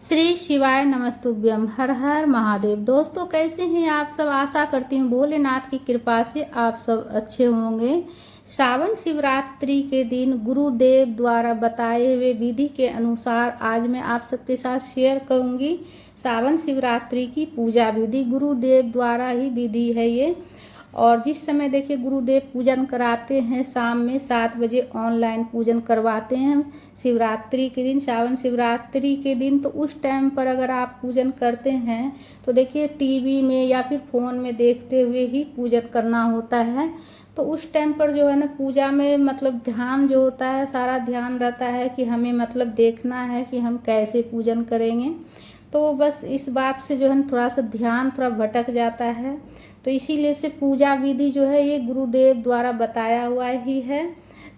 श्री शिवाय नमस्तुभ्यम। हर हर महादेव। दोस्तों, कैसे हैं आप सब? आशा करती हूँ भोलेनाथ की कृपा से आप सब अच्छे होंगे। सावन शिवरात्रि के दिन गुरुदेव द्वारा बताए हुए विधि के अनुसार आज मैं आप सबके साथ शेयर करूंगी सावन शिवरात्रि की पूजा विधि। गुरुदेव द्वारा ही विधि है ये। और जिस समय देखिए गुरुदेव पूजन कराते हैं, शाम में 7 बजे ऑनलाइन पूजन करवाते हैं शिवरात्रि के दिन, सावन शिवरात्रि के दिन। तो उस टाइम पर अगर आप पूजन करते हैं तो देखिए टीवी में या फिर फ़ोन में देखते हुए ही पूजन करना होता है। तो उस टाइम पर जो है ना पूजा में मतलब ध्यान जो होता है, सारा ध्यान रहता है कि हमें मतलब देखना है कि हम कैसे पूजन करेंगे। तो बस इस बात से जो है ना थोड़ा सा ध्यान थोड़ा भटक जाता है। तो इसीलिए से पूजा विधि जो है ये गुरुदेव द्वारा बताया हुआ ही है।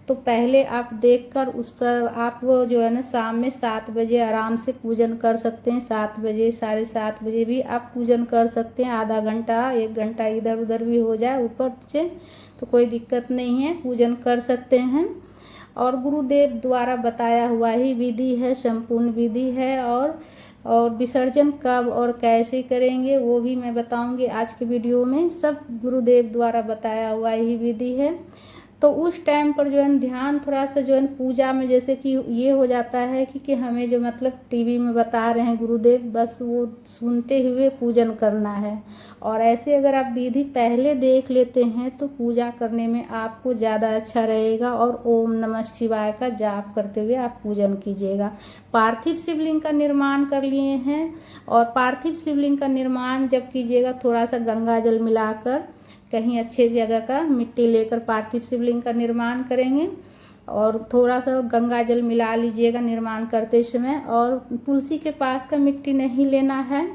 तो पहले आप देखकर उस पर आप वो जो है ना शाम में 7 बजे आराम से पूजन कर सकते हैं। 7 बजे 7:30 बजे भी आप पूजन कर सकते हैं। आधा घंटा 1 घंटा इधर उधर भी हो जाए ऊपर से तो कोई दिक्कत नहीं है, पूजन कर सकते हैं। और गुरुदेव द्वारा बताया हुआ ही विधि है, संपूर्ण विधि है। और विसर्जन कब और कैसे करेंगे वो भी मैं बताऊंगी आज के वीडियो में। सब गुरुदेव द्वारा बताया हुआ ही विधि है। तो उस टाइम पर जो है ध्यान थोड़ा सा जो है पूजा में जैसे कि ये हो जाता है कि हमें जो मतलब टीवी में बता रहे हैं गुरुदेव, बस वो सुनते हुए पूजन करना है। और ऐसे अगर आप विधि पहले देख लेते हैं तो पूजा करने में आपको ज़्यादा अच्छा रहेगा। और ओम नमः शिवाय का जाप करते हुए आप पूजन कीजिएगा। पार्थिव शिवलिंग का निर्माण कर लिए हैं। और पार्थिव शिवलिंग का निर्माण जब कीजिएगा थोड़ा सा गंगा जल मिलाकर कहीं अच्छे जगह का मिट्टी लेकर पार्थिव शिवलिंग का निर्माण करेंगे। और थोड़ा सा गंगा जल मिला लीजिएगा निर्माण करते समय। और तुलसी के पास का मिट्टी नहीं लेना है।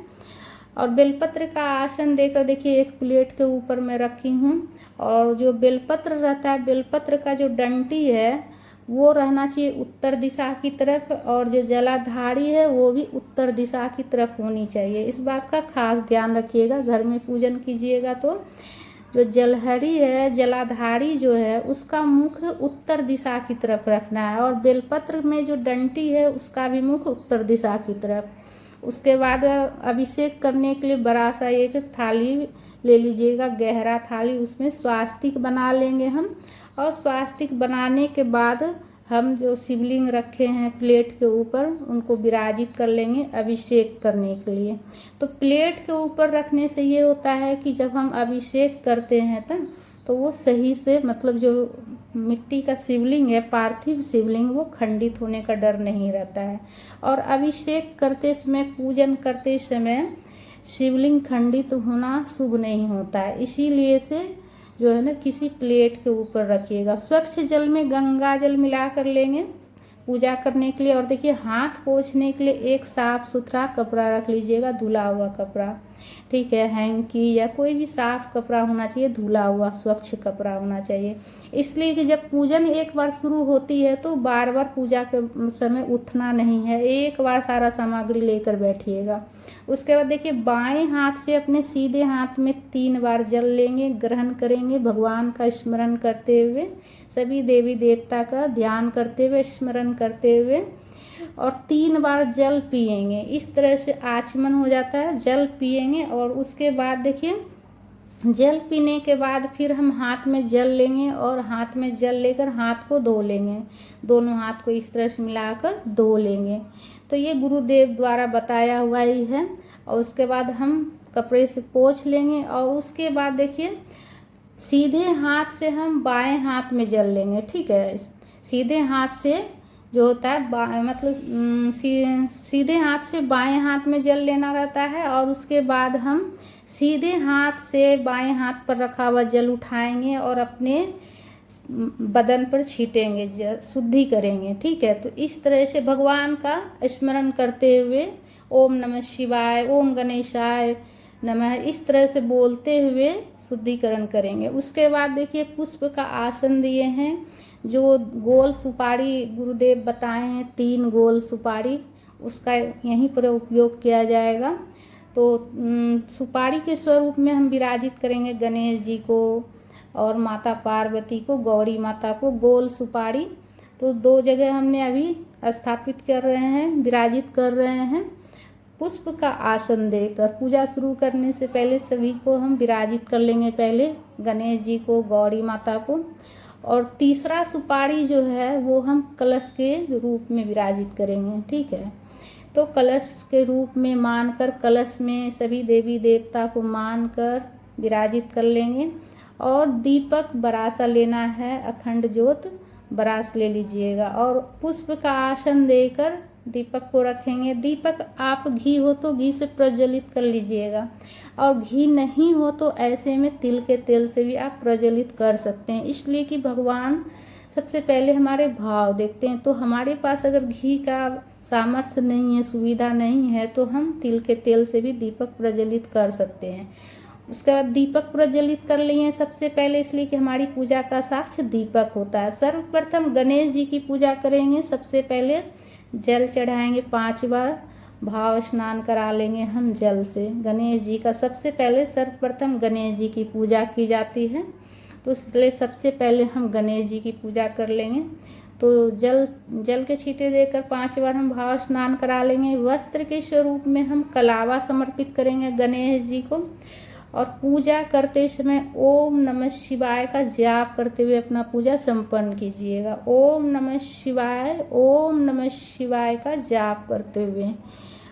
और बेलपत्र का आसन देकर देखिए एक प्लेट के ऊपर मैं रखी हूँ। और जो बेलपत्र रहता है, बेलपत्र का जो डंटी है वो रहना चाहिए उत्तर दिशा की तरफ। और जो जलाधारी है वो भी उत्तर दिशा की तरफ होनी चाहिए। इस बात का खास ध्यान रखिएगा घर में पूजन कीजिएगा तो। जो जलहरी है, जलाधारी जो है, उसका मुख उत्तर दिशा की तरफ रखना है। और बेलपत्र में जो डंटी है उसका भी मुख उत्तर दिशा की तरफ। उसके बाद अभिषेक करने के लिए बड़ा सा एक थाली ले लीजिएगा, गहरा थाली, उसमें स्वास्तिक बना लेंगे हम। और स्वास्तिक बनाने के बाद हम जो शिवलिंग रखे हैं प्लेट के ऊपर उनको विराजित कर लेंगे अभिषेक करने के लिए। तो प्लेट के ऊपर रखने से ये होता है कि जब हम अभिषेक करते हैं तो वो सही से मतलब जो मिट्टी का शिवलिंग है, पार्थिव शिवलिंग, वो खंडित होने का डर नहीं रहता है। और अभिषेक करते समय, पूजन करते समय शिवलिंग खंडित होना शुभ नहीं होता है। इसीलिए से जो है ना किसी प्लेट के ऊपर रखिएगा। स्वच्छ जल में गंगा जल मिला कर लेंगे पूजा करने के लिए। और देखिए हाथ पोंछने के लिए एक साफ सुथरा कपड़ा रख लीजिएगा, धुला हुआ कपड़ा, ठीक है, हैंकी या कोई भी साफ कपड़ा होना चाहिए, धुला हुआ स्वच्छ कपड़ा होना चाहिए। इसलिए कि जब पूजन एक बार शुरू होती है तो बार बार पूजा के समय उठना नहीं है, एक बार सारा सामग्री लेकर बैठिएगा। उसके बाद देखिए बाएं हाथ से अपने सीधे हाथ में 3 बार जल लेंगे, ग्रहण करेंगे, भगवान का स्मरण करते हुए, सभी देवी देवता का ध्यान करते हुए, स्मरण करते हुए। और 3 बार जल पिएंगे। इस तरह से आचमन हो जाता है, जल पिएंगे। और उसके बाद देखिए जल पीने के बाद फिर हम हाथ में जल लेंगे और हाथ में जल लेकर हाथ को धो लेंगे। दोनों हाथ को इस तरह से मिलाकर धो लेंगे। तो ये गुरुदेव द्वारा बताया हुआ ही है। और उसके बाद हम कपड़े से पोंछ लेंगे। और उसके बाद देखिए सीधे हाथ से हम बाएं हाथ में जल लेंगे, ठीक है। सीधे हाथ से जो होता है मतलब सीधे हाथ से बाएं हाथ में जल लेना रहता है। और उसके बाद हम सीधे हाथ से बाएं हाथ पर रखा हुआ जल उठाएंगे और अपने बदन पर छीटेंगे, शुद्धि करेंगे, ठीक है। तो इस तरह से भगवान का स्मरण करते हुए ओम नमः शिवाय, ओम गणेशाय नमः, इस तरह से बोलते हुए शुद्धिकरण करेंगे। उसके बाद देखिए पुष्प का आसन दिए हैं। जो गोल सुपारी गुरुदेव बताए हैं, 3 गोल सुपारी, उसका यहीं पर उपयोग किया जाएगा। तो सुपारी के स्वरूप में हम विराजित करेंगे गणेश जी को और माता पार्वती को, गौरी माता को, गोल सुपारी। तो 2 जगह हमने अभी स्थापित कर रहे हैं, विराजित कर रहे हैं। पुष्प का आसन देकर पूजा शुरू करने से पहले सभी को हम विराजित कर लेंगे। पहले गणेश जी को, गौरी माता को, और तीसरा सुपारी जो है वो हम कलश के रूप में विराजित करेंगे। ठीक है, तो कलश के रूप में मानकर, कलश में सभी देवी देवता को मानकर विराजित कर लेंगे। और दीपक बरासा लेना है, अखंड ज्योत बरास ले लीजिएगा और पुष्प का आसन देकर दीपक को रखेंगे। दीपक आप घी हो तो घी से प्रज्वलित कर लीजिएगा, और घी नहीं हो तो ऐसे में तिल के तेल से भी आप प्रज्वलित कर सकते हैं। इसलिए कि भगवान सबसे पहले हमारे भाव देखते हैं। तो हमारे पास अगर घी का सामर्थ्य नहीं है, सुविधा नहीं है, तो हम तिल के तेल से भी दीपक प्रज्वलित कर सकते हैं। उसके बाद दीपक प्रज्वलित कर लिए सबसे पहले, इसलिए कि हमारी पूजा का साक्ष्य दीपक होता है। सर्वप्रथम गणेश जी की पूजा करेंगे। सबसे पहले जल चढ़ाएंगे 5 बार, भाव स्नान करा लेंगे हम जल से। गणेश जी का सबसे पहले सर्वप्रथम गणेश जी की पूजा की जाती है, तो इसलिए सबसे पहले हम गणेश जी की पूजा कर लेंगे। तो जल के छींटे देकर 5 बार हम भाव स्नान करा लेंगे। वस्त्र के स्वरूप में हम कलावा समर्पित करेंगे गणेश जी को, और पूजा करते समय ओम नमः शिवाय का जाप करते हुए अपना पूजा संपन्न कीजिएगा। ओम नमः शिवाय, ओम नमः शिवाय का जाप करते हुए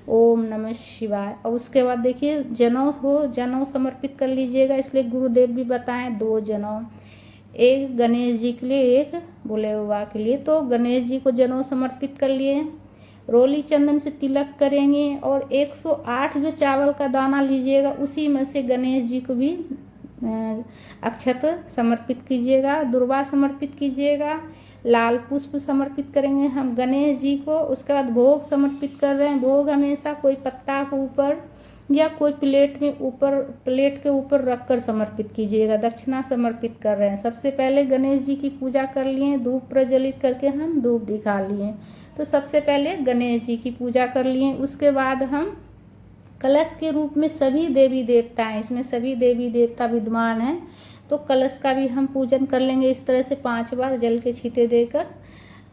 ओम नमः शिवाय। और उसके बाद देखिए जनेऊ समर्पित कर लीजिएगा। इसलिए गुरुदेव भी बताएं 2 जनेऊ, एक गणेश जी के लिए, एक भोले बाबा के लिए। तो गणेश जी को जनेऊ समर्पित कर लिए। रोली चंदन से तिलक करेंगे और 108 जो चावल का दाना लीजिएगा उसी में से गणेश जी को भी अक्षत समर्पित कीजिएगा, दुर्वा समर्पित कीजिएगा, लाल पुष्प समर्पित करेंगे हम गणेश जी को। उसके बाद भोग समर्पित कर रहे हैं। भोग हमेशा कोई पत्ता के ऊपर या कोई प्लेट के ऊपर रखकर समर्पित कीजिएगा। दक्षिणा समर्पित कर रहे हैं। सबसे पहले गणेश जी की पूजा कर लिए, धूप प्रज्वलित करके हम धूप दिखा लिए। तो सबसे पहले गणेश जी की पूजा कर लिए। उसके बाद हम कलश के रूप में सभी देवी देवता हैं, इसमें सभी देवी देवता विद्यमान हैं, तो कलश का भी हम पूजन कर लेंगे इस तरह से 5 बार जल के छींटे देकर।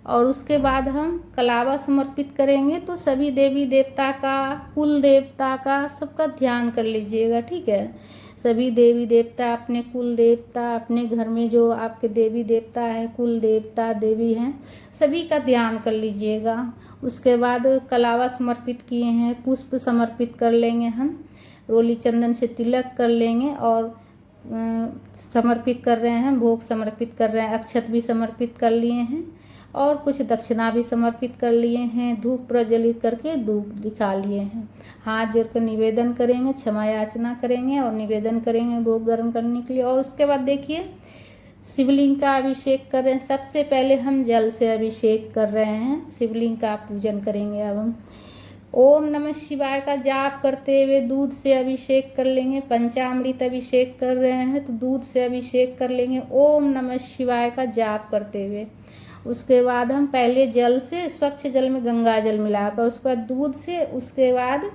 और उसके बाद हम कलावा समर्पित करेंगे। तो सभी देवी देवता का, कुल देवता का, सबका ध्यान कर लीजिएगा। ठीक है, सभी देवी देवता, अपने कुल देवता, अपने घर में जो आपके देवी देवता है, कुल देवता देवी हैं, सभी का ध्यान कर लीजिएगा। उसके बाद कलावा समर्पित किए हैं, पुष्प समर्पित कर लेंगे हम, रोली चंदन से तिलक कर लेंगे और समर्पित कर रहे हैं, भोग समर्पित कर रहे हैं, अक्षत भी समर्पित कर लिए हैं और कुछ दक्षिणा भी समर्पित कर लिए हैं। धूप प्रज्वलित करके धूप दिखा लिए हैं। हाथ जोड़कर निवेदन करेंगे, क्षमा याचना करेंगे और निवेदन करेंगे भोग ग्रहण करने के लिए। और उसके बाद देखिए शिवलिंग का अभिषेक कर रहे हैं। सबसे पहले हम जल से अभिषेक कर रहे हैं, शिवलिंग का पूजन करेंगे। अब हम ओम नमः शिवाय का जाप करते हुए दूध से अभिषेक कर लेंगे। पंचामृत अभिषेक कर रहे हैं तो दूध से अभिषेक कर लेंगे ओम नमः शिवाय का जाप करते हुए। उसके बाद हम पहले जल से, स्वच्छ जल में गंगा जल मिलाकर, उसके बाद दूध से, उसके बाद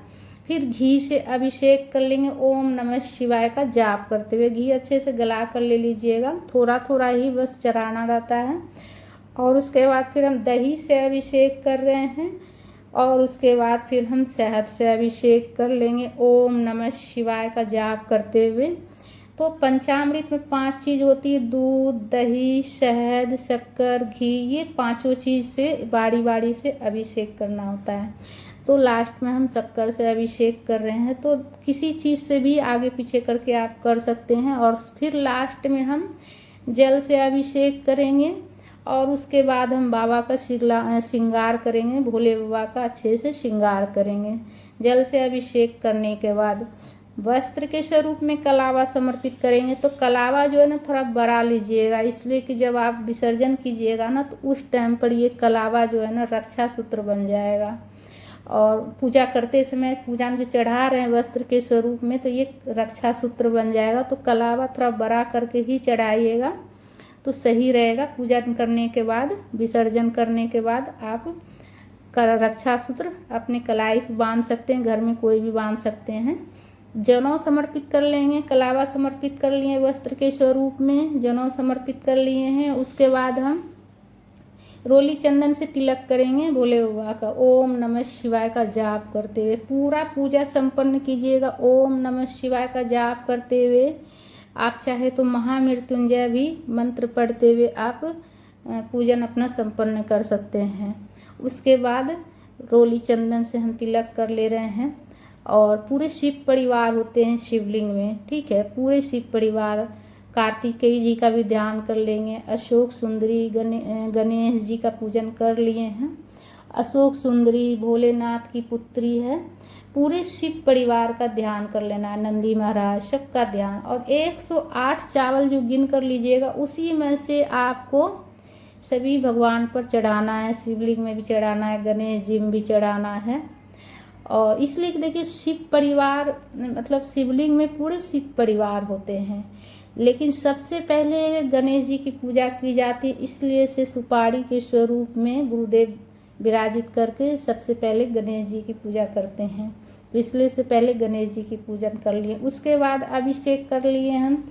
फिर घी से अभिषेक कर लेंगे ओम नमः शिवाय का जाप करते हुए। घी अच्छे से गला कर ले लीजिएगा, थोड़ा थोड़ा ही बस चढ़ाना रहता है। और उसके बाद फिर हम दही से अभिषेक कर रहे हैं और उसके बाद फिर हम शहद से अभिषेक कर लेंगे ओम नमः शिवाय का जाप करते हुए। तो पंचामृत में 5 चीज़ होती है, दूध, दही, शहद, शक्कर, घी, ये 5 चीज़ से बारी बारी से अभिषेक करना होता है। तो लास्ट में हम शक्कर से अभिषेक कर रहे हैं, तो किसी चीज़ से भी आगे पीछे करके आप कर सकते हैं। और फिर लास्ट में हम जल से अभिषेक करेंगे और उसके बाद हम बाबा का श्रृंगार करेंगे, भोले बाबा का अच्छे से श्रृंगार करेंगे। जल से अभिषेक करने के बाद वस्त्र के स्वरूप में कलावा समर्पित करेंगे। तो कलावा जो है ना थोड़ा बड़ा लीजिएगा, इसलिए कि जब आप विसर्जन कीजिएगा ना तो उस टाइम पर ये कलावा जो है ना रक्षा सूत्र बन जाएगा। और पूजा करते समय पूजा में जो चढ़ा रहे हैं वस्त्र के स्वरूप में, तो ये रक्षा सूत्र बन जाएगा। तो कलावा थोड़ा बड़ा करके ही चढ़ाइएगा तो सही रहेगा। पूजा करने के बाद, विसर्जन करने के बाद आप रक्षा सूत्र अपने कलाई पर बांध सकते हैं, घर में कोई भी बांध सकते हैं। जनेऊ समर्पित कर लेंगे, कलावा समर्पित कर लिए, वस्त्र के स्वरूप में जनेऊ समर्पित कर लिए हैं। उसके बाद हम रोली चंदन से तिलक करेंगे भोले बाबा का। ओम नमः शिवाय का जाप करते हुए पूरा पूजा संपन्न कीजिएगा। ओम नमः शिवाय का जाप करते हुए आप चाहे तो महामृत्युंजय भी मंत्र पढ़ते हुए आप पूजन अपना संपन्न कर सकते हैं। उसके बाद रोली चंदन से हम तिलक कर ले रहे हैं और पूरे शिव परिवार होते हैं शिवलिंग में, ठीक है। पूरे शिव परिवार, कार्तिकेय जी का भी ध्यान कर लेंगे। अशोक सुंदरी गणेश जी का पूजन कर लिए हैं। अशोक सुंदरी भोलेनाथ की पुत्री है। पूरे शिव परिवार का ध्यान कर लेना है, नंदी महाराज सबका ध्यान। और 108 चावल जो गिन कर लीजिएगा उसी में से आपको सभी भगवान पर चढ़ाना है। शिवलिंग में भी चढ़ाना है, गणेश जी में भी चढ़ाना है। और इसलिए देखिए शिव परिवार मतलब शिवलिंग में पूरे शिव परिवार होते हैं, लेकिन सबसे पहले गणेश जी की पूजा की जाती है। इसलिए से सुपारी के स्वरूप में गुरुदेव विराजित करके सबसे पहले गणेश जी की पूजा करते हैं। तो इसलिए से पहले गणेश जी की पूजन कर लिए। उसके बाद अभिषेक कर लिए हम,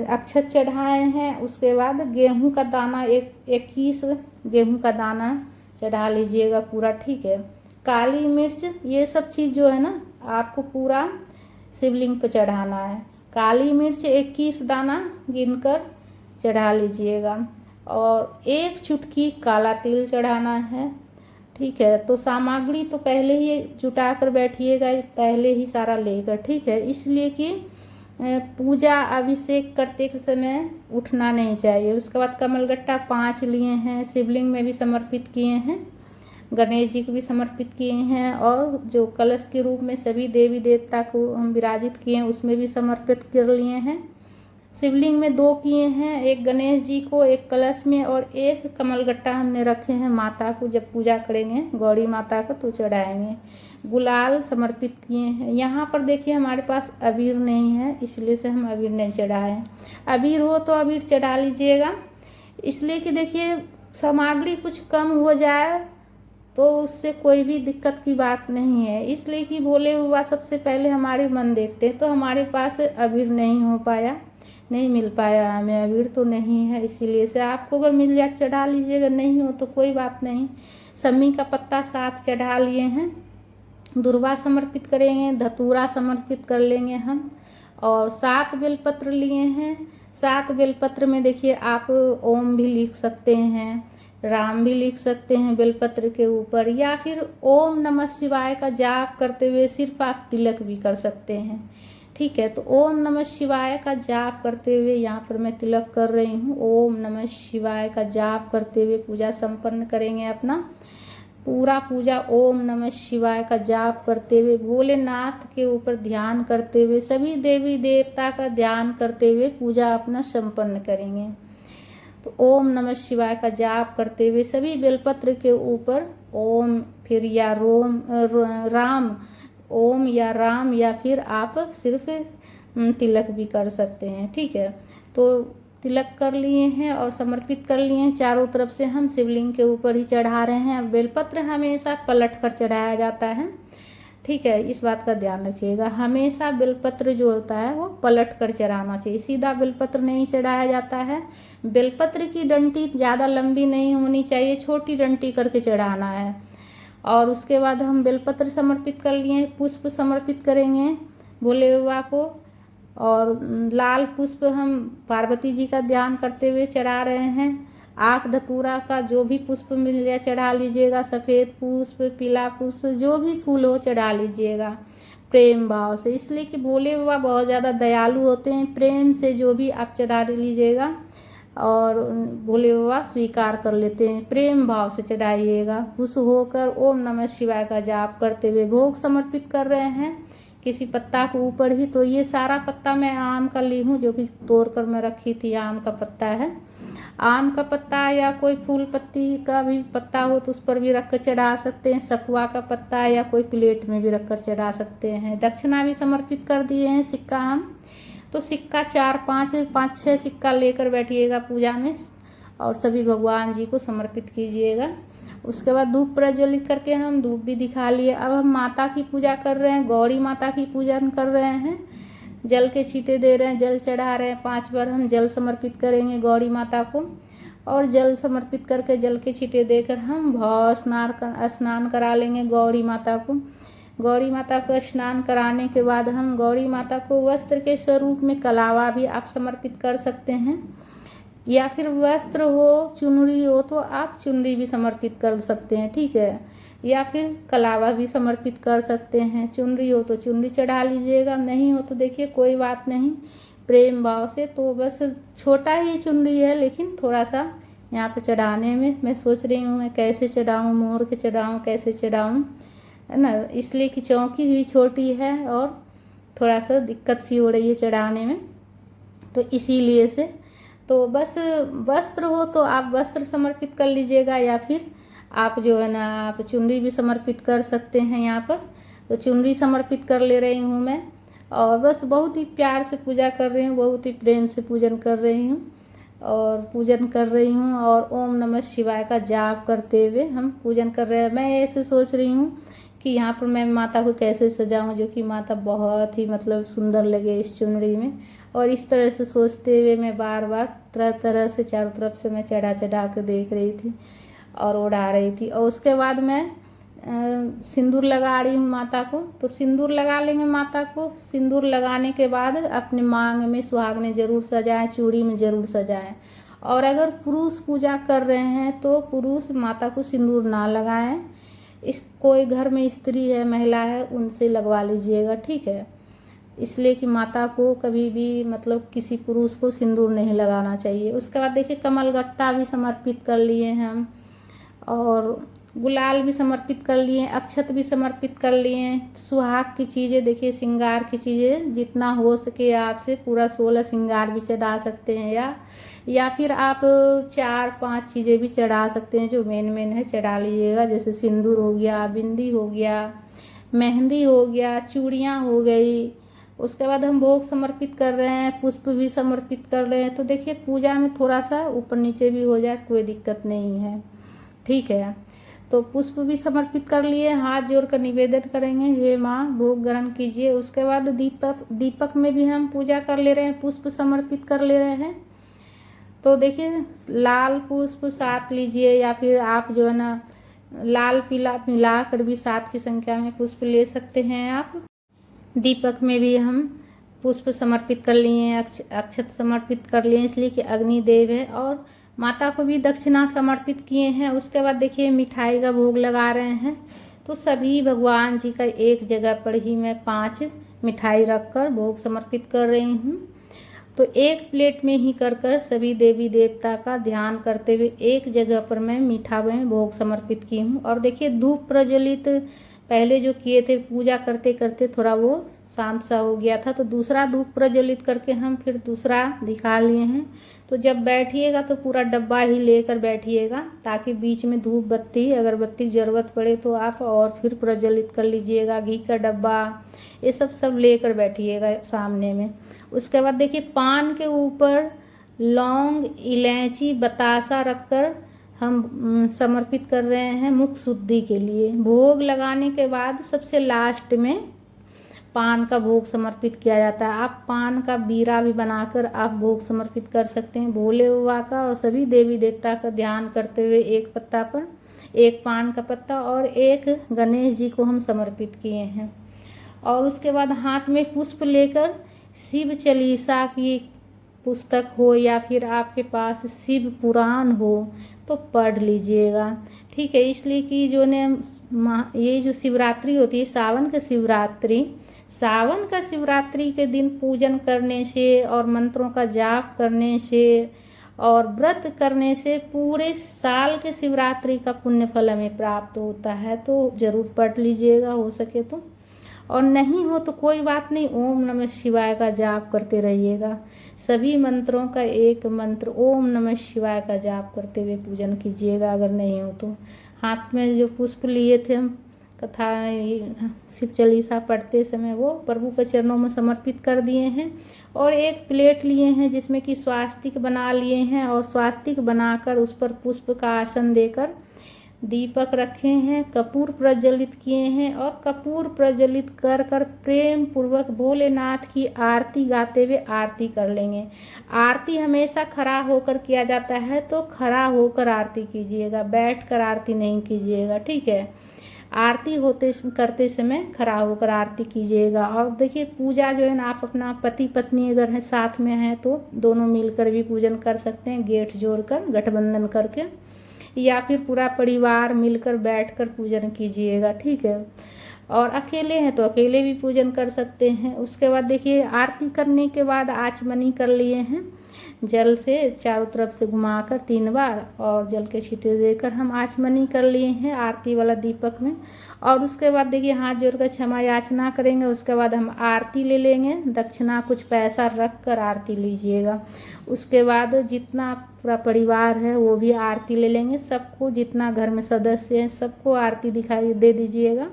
अक्षत चढ़ाए हैं। उसके बाद गेहूं का दाना 21 गेहूं का दाना चढ़ा लीजिएगा पूरा, ठीक है। काली मिर्च ये सब चीज़ जो है ना आपको पूरा शिवलिंग पर चढ़ाना है। काली मिर्च 21 दाना गिनकर चढ़ा लीजिएगा और 1 चुटकी काला तिल चढ़ाना है, ठीक है। तो सामग्री तो पहले ही जुटा कर बैठिएगा, पहले ही सारा लेकर, ठीक है। इसलिए कि पूजा अभिषेक करते के समय उठना नहीं चाहिए। उसके बाद कमलगट्टा 5 लिए हैं, शिवलिंग में भी समर्पित किए हैं, गणेश जी को भी समर्पित किए हैं। और जो कलश के रूप में सभी देवी देवता को हम विराजित किए हैं उसमें भी समर्पित कर लिए हैं। शिवलिंग में 2 किए हैं, एक गणेश जी को एक कलश में और एक कमलगट्टा हमने रखे हैं माता को। जब पूजा करेंगे गौरी माता को तो चढ़ाएंगे। गुलाल समर्पित किए हैं। यहाँ पर देखिए हमारे पास अबीर नहीं है, इसलिए से हम अबीर नहीं चढ़ाए। अबीर हो तो अबीर चढ़ा लीजिएगा। इसलिए कि देखिए सामग्री कुछ कम हो जाए तो उससे कोई भी दिक्कत की बात नहीं है। इसलिए कि भोले बाबा सबसे पहले हमारे मन देखते हैं। तो हमारे पास अबीर नहीं हो पाया, नहीं मिल पाया हमें, अबीर तो नहीं है। इसीलिए से आपको अगर मिल जाए चढ़ा लीजिएगा, नहीं हो तो कोई बात नहीं। समी का पत्ता 7 चढ़ा लिए हैं। दुर्वा समर्पित करेंगे, धतूरा समर्पित कर लेंगे हम। और 7 बेलपत्र लिए हैं। 7 बेलपत्र में देखिए आप ओम भी लिख सकते हैं, राम भी लिख सकते हैं बेलपत्र के ऊपर, या फिर ओम नमः शिवाय का जाप करते हुए सिर्फ आप तिलक भी कर सकते हैं, ठीक है। तो ओम नमः शिवाय का जाप करते हुए यहाँ पर मैं तिलक कर रही हूँ। ओम नमः शिवाय का जाप करते हुए पूजा संपन्न करेंगे अपना पूरा पूजा। ओम नमः शिवाय का जाप करते हुए भोलेनाथ के ऊपर ध्यान करते हुए सभी देवी देवता का ध्यान करते हुए पूजा अपना संपन्न करेंगे। तो ओम नमः शिवाय का जाप करते हुए सभी बेलपत्र के ऊपर ओम फिर या राम, ओम या राम, या फिर आप सिर्फ तिलक भी कर सकते हैं, ठीक है। तो तिलक कर लिए हैं और समर्पित कर लिए हैं। चारों तरफ से हम शिवलिंग के ऊपर ही चढ़ा रहे हैं। बेलपत्र हमेशा पलट कर चढ़ाया जाता है, ठीक है। इस बात का ध्यान रखिएगा, हमेशा बेलपत्र जो होता है वो पलट कर चढ़ाना चाहिए, सीधा बेलपत्र नहीं चढ़ाया जाता है। बेलपत्र की डंटी ज़्यादा लंबी नहीं होनी चाहिए, छोटी डंटी करके चढ़ाना है। और उसके बाद हम बेलपत्र समर्पित कर लिए, पुष्प समर्पित करेंगे भोले बाबा को। और लाल पुष्प हम पार्वती जी का ध्यान करते हुए चढ़ा रहे हैं। आक धतूरा का जो भी पुष्प मिल जाए चढ़ा लीजिएगा, सफ़ेद पुष्प, पीला पुष्प, जो भी फूल हो चढ़ा लीजिएगा प्रेम भाव से। इसलिए कि भोले बाबा बहुत ज़्यादा दयालु होते हैं, प्रेम से जो भी आप चढ़ा लीजिएगा और भोले बाबा स्वीकार कर लेते हैं। प्रेम भाव से चढ़ाइएगा, खुश होकर ओम नमः शिवाय का जाप करते हुए भोग समर्पित कर रहे हैं किसी पत्ता के ऊपर ही। तो ये सारा पत्ता मैं आम का ली हूँ, जो कि तोड़ कर मैं रखी थी, आम का पत्ता है। आम का पत्ता या कोई फूल पत्ती का भी पत्ता हो तो उस पर भी रख कर चढ़ा सकते हैं। सखुआ का पत्ता या कोई प्लेट में भी रख कर चढ़ा सकते हैं। दक्षिणा भी समर्पित कर दिए हैं, सिक्का हम तो सिक्का 4-5 सिक्का लेकर बैठिएगा पूजा में और सभी भगवान जी को समर्पित कीजिएगा। उसके बाद धूप प्रज्वलित करके हम धूप भी दिखा लिए। अब हम माता की पूजा कर रहे हैं, गौरी माता की पूजन कर रहे हैं। जल के छींटे दे रहे हैं, जल चढ़ा रहे हैं, 5 बार हम जल समर्पित करेंगे गौरी माता को। और जल समर्पित करके जल के छींटे देकर हम भाव स्नान करा लेंगे गौरी माता को। गौरी माता को स्नान कराने के बाद हम गौरी माता को वस्त्र के स्वरूप में कलावा भी आप समर्पित कर सकते हैं, या फिर वस्त्र हो, चुनरी हो तो आप चुनरी भी समर्पित कर सकते हैं, ठीक है। या फिर कलावा भी समर्पित कर सकते हैं। चुनरी हो तो चुनरी चढ़ा लीजिएगा, नहीं हो तो देखिए कोई बात नहीं, प्रेम भाव से तो बस छोटा ही चुनरी है, लेकिन थोड़ा सा यहाँ पे चढ़ाने में मैं सोच रही हूँ मैं कैसे चढ़ाऊँ, मोर के चढ़ाऊँ, कैसे चढ़ाऊँ, है ना, इसलिए कि चौकी भी छोटी है और थोड़ा सा दिक्कत सी हो रही है चढ़ाने में, तो इसीलिए से तो बस वस्त्र हो तो आप वस्त्र समर्पित कर लीजिएगा, या फिर आप जो है ना आप चुनरी भी समर्पित कर सकते हैं। यहाँ पर तो चुनरी समर्पित कर ले रही हूँ मैं, और बस बहुत ही प्यार से पूजा कर रही हूँ, बहुत ही प्रेम से पूजन कर रही हूँ और ओम नमः शिवाय का जाप करते हुए हम पूजन कर रहे हैं। मैं ऐसे सोच रही हूँ कि यहाँ पर मैं माता को कैसे सजाऊं जो कि माता बहुत ही मतलब सुंदर लगे इस चुनरी में, और इस तरह से सोचते हुए मैं बार बार तरह तरह से चारों तरफ से मैं चढ़ा कर देख रही थी और उड़ा रही थी। और उसके बाद मैं सिंदूर लगा रही हूँ माता को। तो सिंदूर लगा लेंगे माता को। सिंदूर लगाने के बाद अपने मांग में सुहागने ज़रूर सजाएं, चूड़ी में ज़रूर सजाएं। और अगर पुरुष पूजा कर रहे हैं तो पुरुष माता को सिंदूर ना लगाएं, इस कोई घर में स्त्री है, महिला है, उनसे लगवा लीजिएगा, ठीक है। इसलिए कि माता को कभी भी मतलब किसी पुरुष को सिंदूर नहीं लगाना चाहिए। उसके बाद देखिए कमल गट्टा भी समर्पित कर लिए हम, और गुलाल भी समर्पित कर लिए, अक्षत भी समर्पित कर लिए। सुहाग की चीज़ें देखिए, श्रृंगार की चीज़ें जितना हो सके आपसे पूरा 16 श्रृंगार भी चढ़ा सकते हैं, या फिर आप 4-5 चीज़ें भी चढ़ा सकते हैं जो मेन है, चढ़ा लीजिएगा। जैसे सिंदूर हो गया, बिंदी हो गया, मेहंदी हो गया, चूड़ियाँ हो गई। उसके बाद हम भोग समर्पित कर रहे हैं, पुष्प भी समर्पित कर रहे हैं। तो देखिए पूजा में थोड़ा सा ऊपर नीचे भी हो जाए कोई दिक्कत नहीं है, ठीक है। तो पुष्प भी समर्पित कर लिए, हाथ जोड़ कर निवेदन करेंगे, हे माँ भोग ग्रहण कीजिए। उसके बाद दीपक में भी हम पूजा कर ले रहे हैं, पुष्प समर्पित कर ले रहे हैं। तो देखिए लाल पुष्प 7 लीजिए, या फिर आप जो है ना लाल पीला मिला कर भी 7 की संख्या में पुष्प ले सकते हैं आप। दीपक में भी हम पुष्प समर्पित कर लिए, अक्षत समर्पित कर लिए, इसलिए कि अग्निदेव है, और माता को भी दक्षिणा समर्पित किए हैं। उसके बाद देखिए मिठाई का भोग लगा रहे हैं। तो सभी भगवान जी का एक जगह पर ही मैं 5 मिठाई रखकर भोग समर्पित कर रही हूँ। तो एक प्लेट में ही कर सभी देवी देवता का ध्यान करते हुए एक जगह पर मैं मीठा में भोग समर्पित की हूँ। और देखिए धूप प्रज्वलित पहले जो किए थे पूजा करते करते थोड़ा वो शांत सा हो गया था, तो दूसरा धूप प्रज्वलित करके हम फिर दूसरा दिखा लिए हैं। तो जब बैठिएगा तो पूरा डब्बा ही लेकर बैठिएगा, ताकि बीच में धूप बत्ती अगरबत्ती की ज़रूरत पड़े तो आप और फिर प्रज्वलित कर लीजिएगा। घी का डब्बा ये सब लेकर बैठिएगा सामने में। उसके बाद देखिए पान के ऊपर लौंग, इलायची, बतासा रखकर हम समर्पित कर रहे हैं मुख शुद्धि के लिए। भोग लगाने के बाद सबसे लास्ट में पान का भोग समर्पित किया जाता है। आप पान का बीरा भी बनाकर आप भोग समर्पित कर सकते हैं भोले बाबा का, और सभी देवी देवता का ध्यान करते हुए एक पत्ता पर एक पान का पत्ता और एक गणेश जी को हम समर्पित किए हैं। और उसके बाद हाथ में पुष्प लेकर शिव चालीसा की पुस्तक हो या फिर आपके पास शिव पुराण हो तो पढ़ लीजिएगा, ठीक है। इसलिए कि जो ने ये जो शिवरात्रि होती है सावन का शिवरात्रि के दिन पूजन करने से और मंत्रों का जाप करने से और व्रत करने से पूरे साल के शिवरात्रि का पुण्य फल हमें प्राप्त होता है। तो ज़रूर पढ़ लीजिएगा हो सके तो, और नहीं हो तो कोई बात नहीं, ओम नमः शिवाय का जाप करते रहिएगा। सभी मंत्रों का एक मंत्र ओम नमः शिवाय का जाप करते हुए पूजन कीजिएगा। अगर नहीं हो तो हाथ में जो पुष्प लिए थे हम कथा शिव चालीसा पढ़ते समय वो प्रभु के चरणों में समर्पित कर दिए हैं। और एक प्लेट लिए हैं जिसमें कि स्वास्तिक बना लिए हैं, और स्वास्तिक बनाकर उस पर पुष्प का आसन देकर दीपक रखे हैं, कपूर प्रज्वलित किए हैं और कपूर प्रज्वलित कर कर प्रेम पूर्वक भोलेनाथ की आरती गाते हुए आरती कर लेंगे। आरती हमेशा खड़ा होकर किया जाता है, तो खड़ा होकर आरती कीजिएगा, बैठकर आरती नहीं कीजिएगा, ठीक है। आरती होते करते समय खड़ा होकर आरती कीजिएगा। और देखिए पूजा जो है ना, आप अपना पति पत्नी अगर है साथ में हैं तो दोनों मिलकर भी पूजन कर सकते हैं, गेठ जोड़कर गठबंधन करके, या फिर पूरा परिवार मिलकर बैठकर पूजन कीजिएगा, ठीक है। और अकेले हैं तो अकेले भी पूजन कर सकते हैं। उसके बाद देखिए आरती करने के बाद आचमनी कर लिए हैं, जल से चारों तरफ से घुमाकर 3 बार और जल के छींटे देकर हम आचमनी कर लिए हैं आरती वाला दीपक में। और उसके बाद देखिए हाथ जोड़कर क्षमा याचना करेंगे। उसके बाद हम आरती ले लेंगे, दक्षिणा कुछ पैसा रख कर आरती लीजिएगा। उसके बाद जितना पूरा परिवार है वो भी आरती ले लेंगे, सबको जितना घर में सदस्य हैं सबको आरती दिखाई दे दीजिएगा,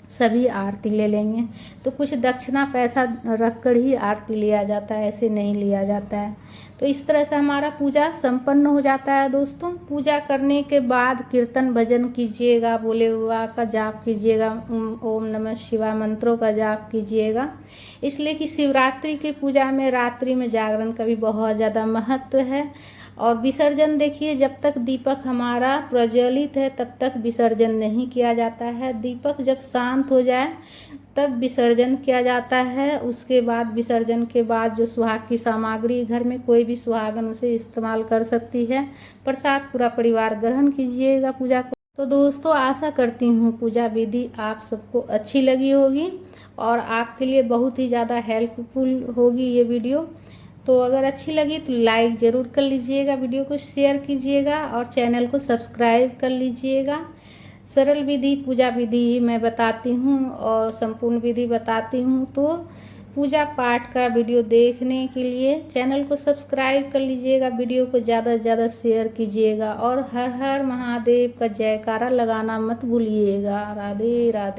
सभी आरती ले लेंगे। तो कुछ दक्षिणा पैसा रख कर ही आरती लिया जाता है, ऐसे नहीं लिया जाता है। तो इस तरह से हमारा पूजा संपन्न हो जाता है दोस्तों। पूजा करने के बाद कीर्तन भजन कीजिएगा, भोले बाबा का जाप कीजिएगा, ओम नमः शिवाय मंत्रों का जाप कीजिएगा। इसलिए कि शिवरात्रि की पूजा में रात्रि में जागरण का भी बहुत ज़्यादा महत्व है। और विसर्जन देखिए, जब तक दीपक हमारा प्रज्वलित है तब तक विसर्जन नहीं किया जाता है। दीपक जब शांत हो जाए तब विसर्जन किया जाता है। उसके बाद विसर्जन के बाद जो सुहाग की सामग्री, घर में कोई भी सुहागन उसे इस्तेमाल कर सकती है। प्रसाद पूरा परिवार ग्रहण कीजिएगा पूजा को। तो दोस्तों आशा करती हूँ पूजा विधि आप सबको अच्छी लगी होगी और आपके लिए बहुत ही ज़्यादा हेल्पफुल होगी ये वीडियो। तो अगर अच्छी लगी तो लाइक ज़रूर कर लीजिएगा, वीडियो को शेयर कीजिएगा और चैनल को सब्सक्राइब कर लीजिएगा। सरल विधि पूजा विधि ही मैं बताती हूँ और संपूर्ण विधि बताती हूँ। तो पूजा पाठ का वीडियो देखने के लिए चैनल को सब्सक्राइब कर लीजिएगा, वीडियो को ज़्यादा से ज़्यादा शेयर कीजिएगा और हर हर महादेव का जयकारा लगाना मत भूलिएगा। राधे राधे।